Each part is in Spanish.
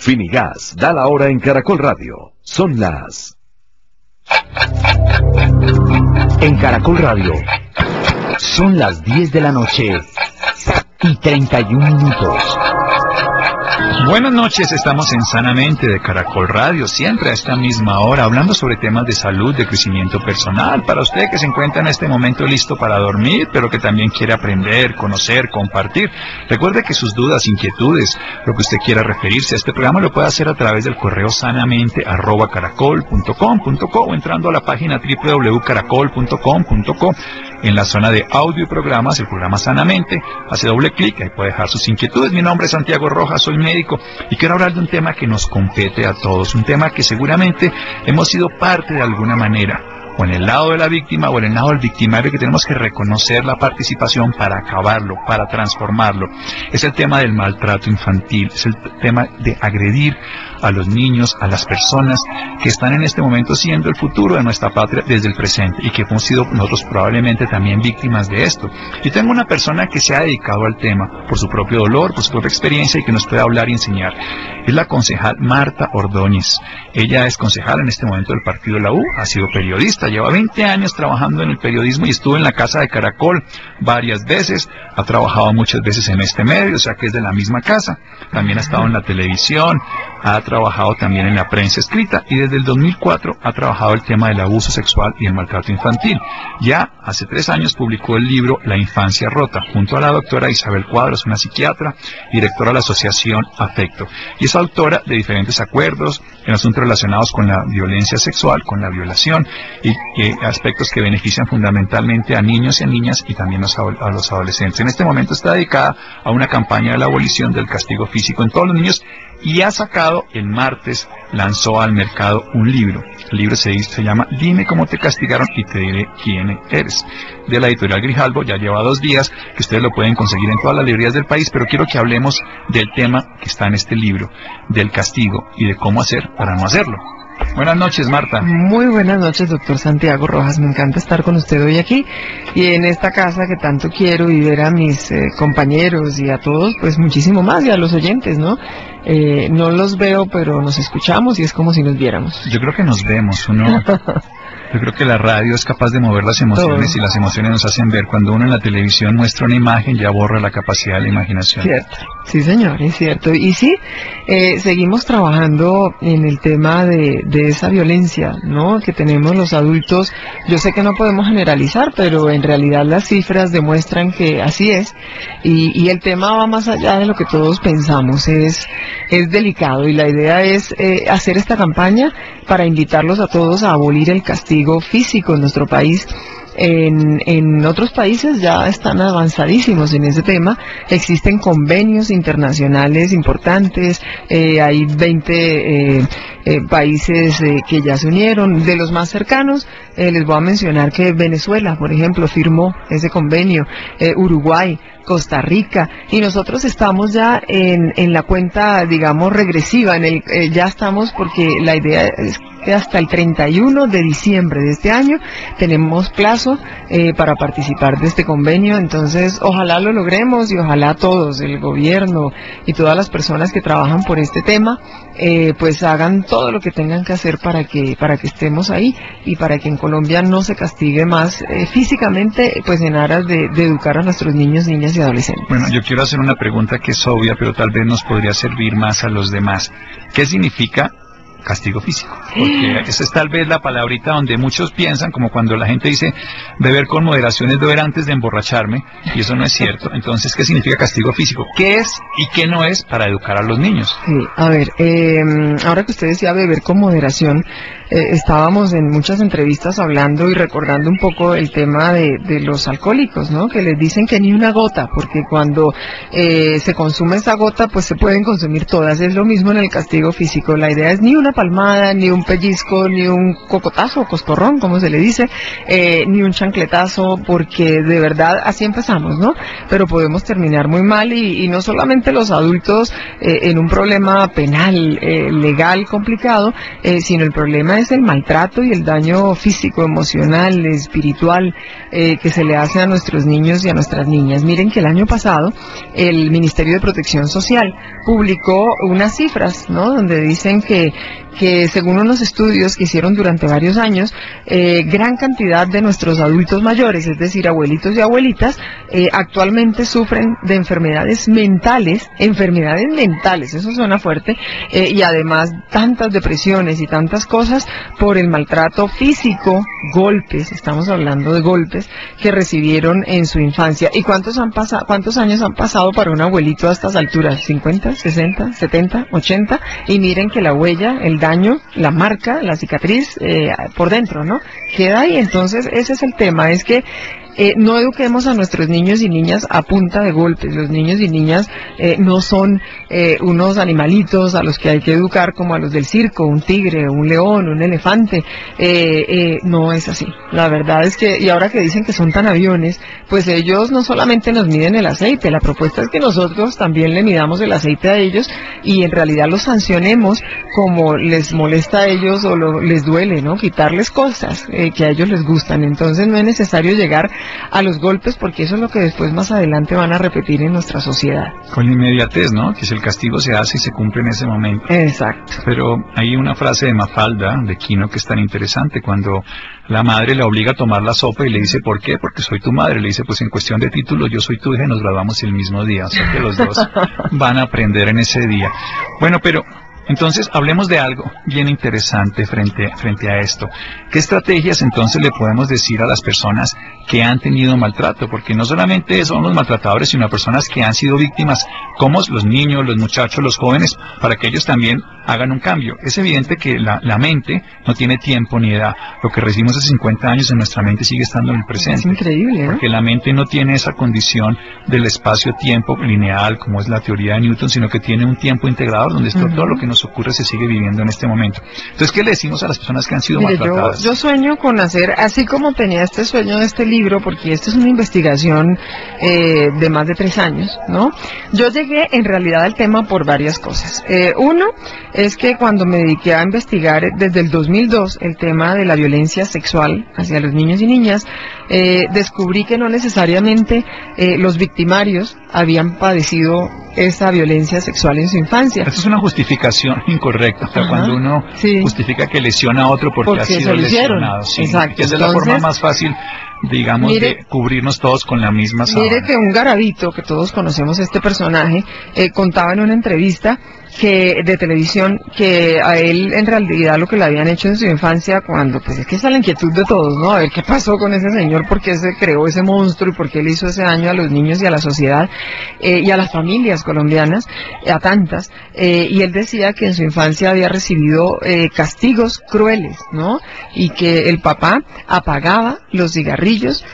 Finigas da la hora en Caracol Radio. Son las... En Caracol Radio, son las 10 de la noche y 31 minutos. Buenas noches, estamos en Sanamente de Caracol Radio, siempre a esta misma hora, hablando sobre temas de salud, de crecimiento personal, para usted que se encuentra en este momento listo para dormir, pero que también quiere aprender, conocer, compartir. Recuerde que sus dudas, inquietudes, lo que usted quiera referirse a este programa, lo puede hacer a través del correo sanamente@caracol.com.co o entrando a la página www.caracol.com.co. En la zona de audio y programas, el programa Sanamente, hace doble clic, ahí puede dejar sus inquietudes. Mi nombre es Santiago Rojas, soy médico y quiero hablar de un tema que nos compete a todos, un tema que seguramente hemos sido parte de alguna manera, o en el lado de la víctima o en el lado del victimario, que tenemos que reconocer la participación para acabarlo, para transformarlo. Es el tema del maltrato infantil, es el tema de agredir a los niños, a las personas que están en este momento siendo el futuro de nuestra patria desde el presente y que hemos sido nosotros probablemente también víctimas de esto. Yo tengo una persona que se ha dedicado al tema por su propio dolor, por su propia experiencia y que nos puede hablar y enseñar. Es la concejal Marta Ordóñez. Ella es concejal en este momento del partido de la U, ha sido periodista, lleva 20 años trabajando en el periodismo y estuvo en la Casa de Caracol varias veces, ha trabajado muchas veces en este medio, o sea que es de la misma casa. También ha estado en la televisión, ha trabajado también en la prensa escrita y desde el 2004 ha trabajado el tema del abuso sexual y el maltrato infantil. Ya hace 3 años publicó el libro La infancia rota, junto a la doctora Isabel Cuadros, una psiquiatra, directora de la asociación Afecto. Y es autora de diferentes acuerdos en asuntos relacionados con la violencia sexual, con la violación y aspectos que benefician fundamentalmente a niños y a niñas y también a los adolescentes. En este momento está dedicada a una campaña de la abolición del castigo físico en todos los niños y ha sacado, el martes, lanzó al mercado un libro. El libro se llama Dime cómo te castigaron y te diré quién eres, de la editorial Grijalbo. Ya lleva 2 días, que ustedes lo pueden conseguir en todas las librerías del país, pero quiero que hablemos del tema que está en este libro, del castigo y de cómo hacer para no hacerlo. Buenas noches, Marta. Muy buenas noches, doctor Santiago Rojas. Me encanta estar con usted hoy aquí y en esta casa que tanto quiero y ver a mis compañeros y a todos, pues muchísimo más, y a los oyentes, ¿no? No los veo, pero nos escuchamos y es como si nos viéramos. Yo creo que nos vemos, Yo creo que la radio es capaz de mover las emociones y las emociones nos hacen ver. Cuando uno en la televisión muestra una imagen, ya borra la capacidad de la imaginación. Cierto, sí señor, es cierto. Y sí, seguimos trabajando en el tema de esa violencia, ¿no?, que tenemos los adultos. Yo sé que no podemos generalizar, pero en realidad las cifras demuestran que así es. Y el tema va más allá de lo que todos pensamos, es delicado y la idea es hacer esta campaña para invitarlos a todos a abolir el castigo físico en nuestro país. En otros países ya están avanzadísimos en ese tema, existen convenios internacionales importantes, hay 20 países que ya se unieron. De los más cercanos, les voy a mencionar que Venezuela, por ejemplo, firmó ese convenio, Uruguay, Costa Rica, y nosotros estamos ya en la cuenta, digamos, regresiva, ya estamos, porque la idea es que hasta el 31 de diciembre de este año tenemos plazo para participar de este convenio. Entonces ojalá lo logremos y ojalá todos, el gobierno y todas las personas que trabajan por este tema, pues hagan todo lo que tengan que hacer para que estemos ahí y para que en Colombia no se castigue más físicamente, pues en aras de educar a nuestros niños, niñas y adolescentes. Bueno, yo quiero hacer una pregunta que es obvia, pero tal vez nos podría servir más a los demás. ¿Qué significa castigo físico? Porque esa es tal vez la palabrita donde muchos piensan, como cuando la gente dice beber con moderación es beber antes de emborracharme, y eso no es cierto. Entonces, ¿qué significa castigo físico? ¿Qué es y qué no es para educar a los niños? Sí, a ver, ahora que usted decía beber con moderación, estábamos en muchas entrevistas hablando y recordando un poco el tema de los alcohólicos, ¿no?, que les dicen que ni una gota, porque cuando se consume esa gota, pues se pueden consumir todas. Es lo mismo en el castigo físico, la idea es ni una palmada, ni un pellizco, ni un cocotazo, coscorrón, como se le dice, ni un chancletazo, porque de verdad así empezamos, ¿no? Pero podemos terminar muy mal y no solamente los adultos en un problema penal, legal, complicado, sino el problema es el maltrato y el daño físico, emocional, espiritual que se le hace a nuestros niños y a nuestras niñas. Miren que el año pasado el Ministerio de Protección Social publicó unas cifras, ¿no? Donde dicen que según unos estudios que hicieron durante varios años, gran cantidad de nuestros adultos mayores, es decir, abuelitos y abuelitas, actualmente sufren de enfermedades mentales, eso suena fuerte, y además tantas depresiones y tantas cosas por el maltrato físico, golpes, estamos hablando de golpes, que recibieron en su infancia. ¿Y cuántos años han pasado para un abuelito a estas alturas? ¿50, 60, 70, 80? Y miren que la huella, el daño, la marca, la cicatriz por dentro, ¿no? Queda ahí. Entonces ese es el tema, es que no eduquemos a nuestros niños y niñas a punta de golpes. Los niños y niñas no son unos animalitos a los que hay que educar como a los del circo, un tigre, un león, un elefante. No es así. La verdad es que, y ahora que dicen que son tan aviones, pues ellos no solamente nos miden el aceite, la propuesta es que nosotros también le midamos el aceite a ellos y en realidad los sancionemos como les molesta a ellos o les duele, ¿no? Quitarles cosas que a ellos les gustan. Entonces no es necesario llegar a los golpes, porque eso es lo que después más adelante van a repetir en nuestra sociedad. Con la inmediatez, ¿no? Que si el castigo se hace y se cumple en ese momento. Exacto. Pero hay una frase de Mafalda, de Quino, que es tan interesante, cuando la madre la obliga a tomar la sopa y le dice, ¿por qué? Porque soy tu madre. Le dice, pues en cuestión de título, yo soy tu hija y nos graduamos el mismo día. O sea que los dos van a aprender en ese día. Bueno, pero entonces hablemos de algo bien interesante frente a esto. ¿Qué estrategias entonces le podemos decir a las personas que han tenido maltrato? Porque no solamente son los maltratadores, sino personas que han sido víctimas, como los niños, los muchachos, los jóvenes, para que ellos también hagan un cambio. Es evidente que la mente no tiene tiempo ni edad. Lo que recibimos hace 50 años en nuestra mente sigue estando en el presente. Es increíble, ¿no? Porque la mente no tiene esa condición del espacio-tiempo lineal, como es la teoría de Newton, sino que tiene un tiempo integrador, donde todo lo que nos ocurre se sigue viviendo en este momento. Entonces, ¿qué le decimos a las personas que han sido maltratadas? Yo sueño con hacer, así como tenía este sueño de este libro, porque esto es una investigación de más de 3 años, ¿no? Yo llegué en realidad al tema por varias cosas. Uno es que cuando me dediqué a investigar desde el 2002 el tema de la violencia sexual hacia los niños y niñas, descubrí que no necesariamente los victimarios habían padecido esa violencia sexual en su infancia. Esta es una justificación incorrecta, o sea, cuando uno justifica que lesiona a otro porque ha sido lesionado. Sí. Exacto. Esa es la forma más fácil, digamos, de cubrirnos todos con la misma sábana. Mire que un Garavito, que todos conocemos este personaje, contaba en una entrevista de televisión que a él en realidad lo que le habían hecho en su infancia, cuando pues es que esa es la inquietud de todos, ¿no? A ver qué pasó con ese señor, por qué se creó ese monstruo y por qué le hizo ese daño a los niños y a la sociedad y a las familias colombianas, a tantas, y él decía que en su infancia había recibido castigos crueles, ¿no? Y que el papá apagaba los cigarrillos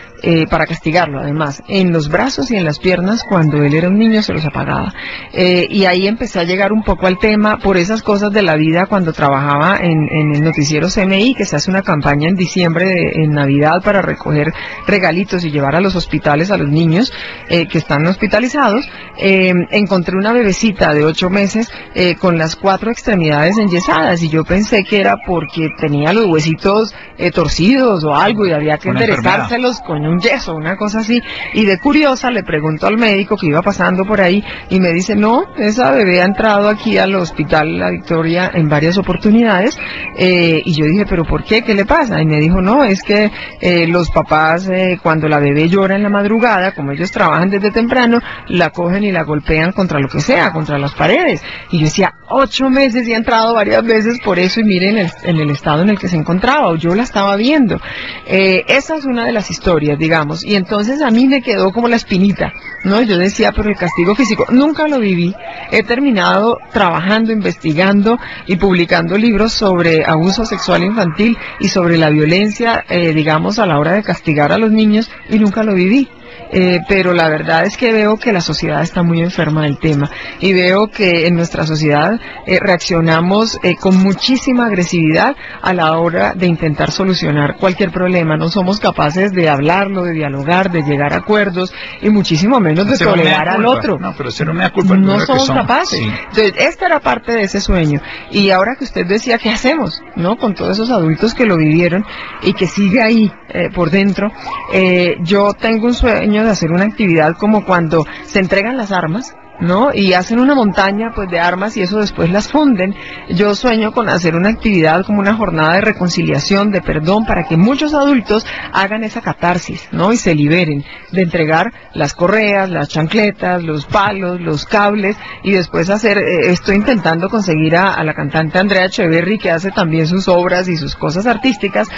para castigarlo, además, en los brazos y en las piernas. Cuando él era un niño se los apagaba, y ahí empecé a llegar un poco al tema por esas cosas de la vida. Cuando trabajaba en el noticiero CMI, que se hace una campaña en diciembre, en Navidad, para recoger regalitos y llevar a los hospitales a los niños que están hospitalizados, encontré una bebecita de 8 meses con las 4 extremidades enyesadas, y yo pensé que era porque tenía los huesitos torcidos o algo y había que enderezárselos con un yeso, una cosa así. Y de curiosa le pregunto al médico que iba pasando por ahí y me dice, no, esa bebé ha entrado aquí al hospital La Victoria en varias oportunidades, y yo dije, pero ¿por qué? ¿Qué le pasa? Y me dijo, no, es que los papás cuando la bebé llora en la madrugada, como ellos trabajan desde temprano, la cogen y la golpean contra lo que sea, contra las paredes. Y yo decía, 8 meses y ha entrado varias veces por eso, y miren en el estado en el que se encontraba, o yo la estaba viendo. Esa es una de las historias, digamos, y entonces a mí me quedó como la espinita, ¿no? Yo decía, pero el castigo físico, nunca lo viví. He terminado trabajando, investigando y publicando libros sobre abuso sexual infantil y sobre la violencia, digamos, a la hora de castigar a los niños, y nunca lo viví. pero la verdad es que veo que la sociedad está muy enferma del tema y veo que en nuestra sociedad reaccionamos con muchísima agresividad a la hora de intentar solucionar cualquier problema. No somos capaces de hablarlo, de dialogar, de llegar a acuerdos y muchísimo menos de tolerar al otro. No, pero ser una culpa no somos capaces. Sí. Entonces, esta era parte de ese sueño. Y ahora que usted decía, ¿qué hacemos? ¿No? Con todos esos adultos que lo vivieron y que sigue ahí por dentro. Yo tengo un sueño de hacer una actividad como cuando se entregan las armas, ¿no? Y hacen una montaña pues de armas y eso después las funden. Yo sueño con hacer una actividad como una jornada de reconciliación, de perdón, para que muchos adultos hagan esa catarsis, ¿no? Y se liberen de entregar las correas, las chancletas, los palos, los cables y después hacer, estoy intentando conseguir a la cantante Andrea Echeverry, que hace también sus obras y sus cosas artísticas,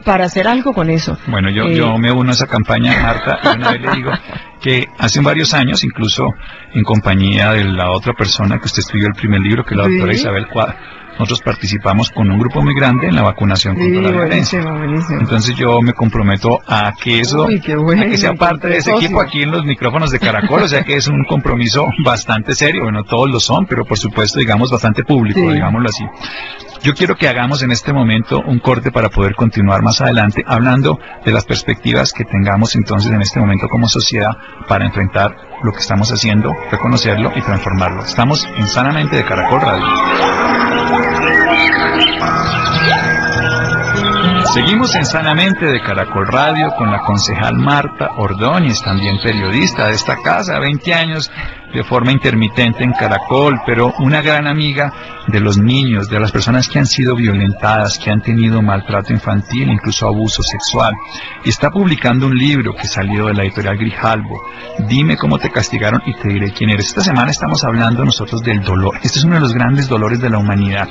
para hacer algo con eso. Bueno, yo me uno a esa campaña, Marta, y una vez le digo que hace varios años, incluso en compañía de la otra persona que usted escribió el primer libro, que es la doctora Isabel Cuadra, nosotros participamos con un grupo muy grande en la vacunación contra la violencia. Buenísimo. Entonces yo me comprometo a que eso, a que sea parte de ese equipo aquí en los micrófonos de Caracol, o sea que es un compromiso bastante serio. Bueno, todos lo son, pero por supuesto, digamos, bastante público, digámoslo así. Yo quiero que hagamos en este momento un corte para poder continuar más adelante hablando de las perspectivas que tengamos entonces en este momento como sociedad para enfrentar lo que estamos haciendo, reconocerlo y transformarlo. Estamos en Sanamente de Caracol Radio. Seguimos en Sanamente de Caracol Radio con la concejal Marta Ordóñez, también periodista de esta casa, 20 años de forma intermitente en Caracol, pero una gran amiga de los niños, de las personas que han sido violentadas, que han tenido maltrato infantil, incluso abuso sexual. Y está publicando un libro que salió de la editorial Grijalbo, Dime cómo te castigaron y te diré quién eres. Esta semana estamos hablando nosotros del dolor. Este es uno de los grandes dolores de la humanidad,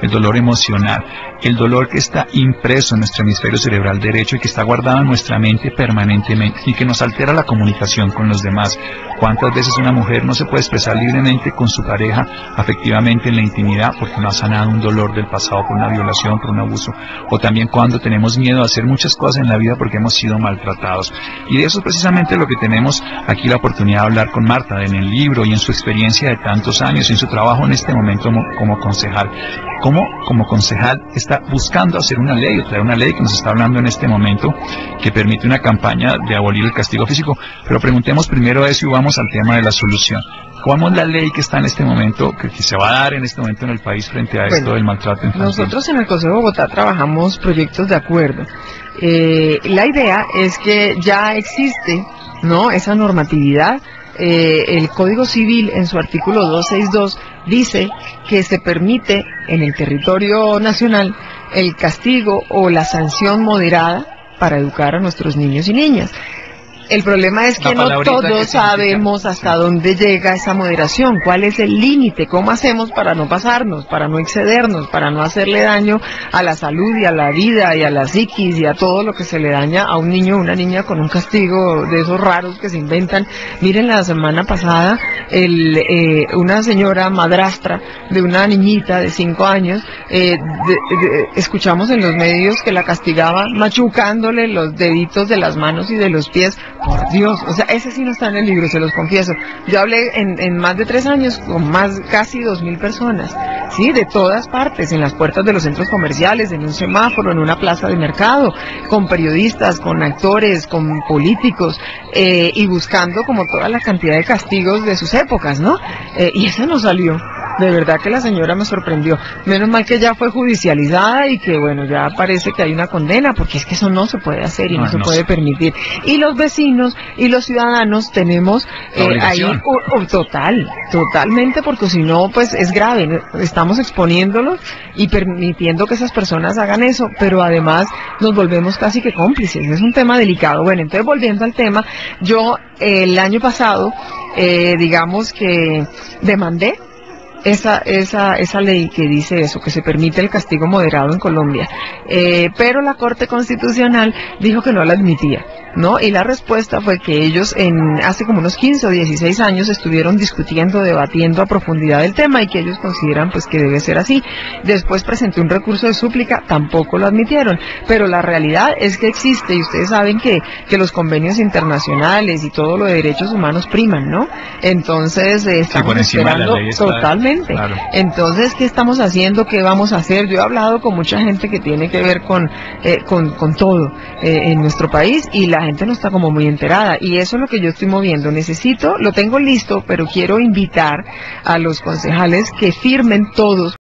el dolor emocional, el dolor que está impreso en nuestro hemisferio cerebral derecho y que está guardado en nuestra mente permanentemente y que nos altera la comunicación con los demás. ¿Cuántas veces una mujer no se puede expresar libremente con su pareja afectivamente en la intimidad porque no ha sanado un dolor del pasado por una violación, por un abuso? O también cuando tenemos miedo a hacer muchas cosas en la vida porque hemos sido maltratados. Y de eso es precisamente lo que tenemos aquí la oportunidad de hablar con Marta en el libro y en su experiencia de tantos años, en su trabajo en este momento como concejal. ¿Cómo como concejal está buscando hacer una ley, o traer una ley que nos está hablando en este momento, que permite una campaña de abolir el castigo físico? Pero preguntemos primero eso y vamos al tema de la solución. ¿Cómo es la ley que está en este momento, que se va a dar en este momento en el país frente a esto del maltrato infantil? Nosotros en el Consejo de Bogotá trabajamos proyectos de acuerdo. La idea es que ya existe, ¿no?, esa normatividad. El Código Civil en su artículo 262 dice que se permite en el territorio nacional el castigo o la sanción moderada para educar a nuestros niños y niñas. El problema es que no todos sabemos hasta dónde llega esa moderación, cuál es el límite, cómo hacemos para no pasarnos, para no excedernos, para no hacerle daño a la salud y a la vida y a la psiquis y a todo lo que se le daña a un niño o una niña con un castigo de esos raros que se inventan. Miren, la semana pasada una señora madrastra de una niñita de 5 años, escuchamos en los medios que la castigaba machucándole los deditos de las manos y de los pies. Por Dios, o sea, ese sí no está en el libro, se los confieso. Yo hablé en más de 3 años con casi 2.000 personas, sí, de todas partes, en las puertas de los centros comerciales, en un semáforo, en una plaza de mercado, con periodistas, con actores, con políticos, y buscando como toda la cantidad de castigos de sus épocas, ¿no? Y esa no salió. De verdad que la señora me sorprendió. Menos mal que ya fue judicializada y que, bueno, ya parece que hay una condena, porque es que eso no se puede hacer y no se puede permitir. Y los vecinos y los ciudadanos tenemos ahí totalmente, porque si no, pues es grave. Estamos exponiéndolos y permitiendo que esas personas hagan eso, pero además nos volvemos casi que cómplices. Es un tema delicado. Bueno, entonces volviendo al tema, yo el año pasado, digamos que demandé esa ley que dice eso, que se permite el castigo moderado en Colombia, pero la Corte Constitucional dijo que no la admitía, ¿no? Y la respuesta fue que ellos hace como unos 15 o 16 años estuvieron discutiendo, debatiendo a profundidad el tema y que ellos consideran pues que debe ser así. Después presenté un recurso de súplica, tampoco lo admitieron, pero la realidad es que existe y ustedes saben que los convenios internacionales y todo lo de derechos humanos priman, ¿no? Entonces estamos esperando totalmente. Claro. Entonces, ¿qué estamos haciendo? ¿Qué vamos a hacer? Yo he hablado con mucha gente que tiene que ver con todo en nuestro país y la gente no está como muy enterada y eso es lo que yo estoy moviendo. Lo tengo listo, pero quiero invitar a los concejales que firmen todos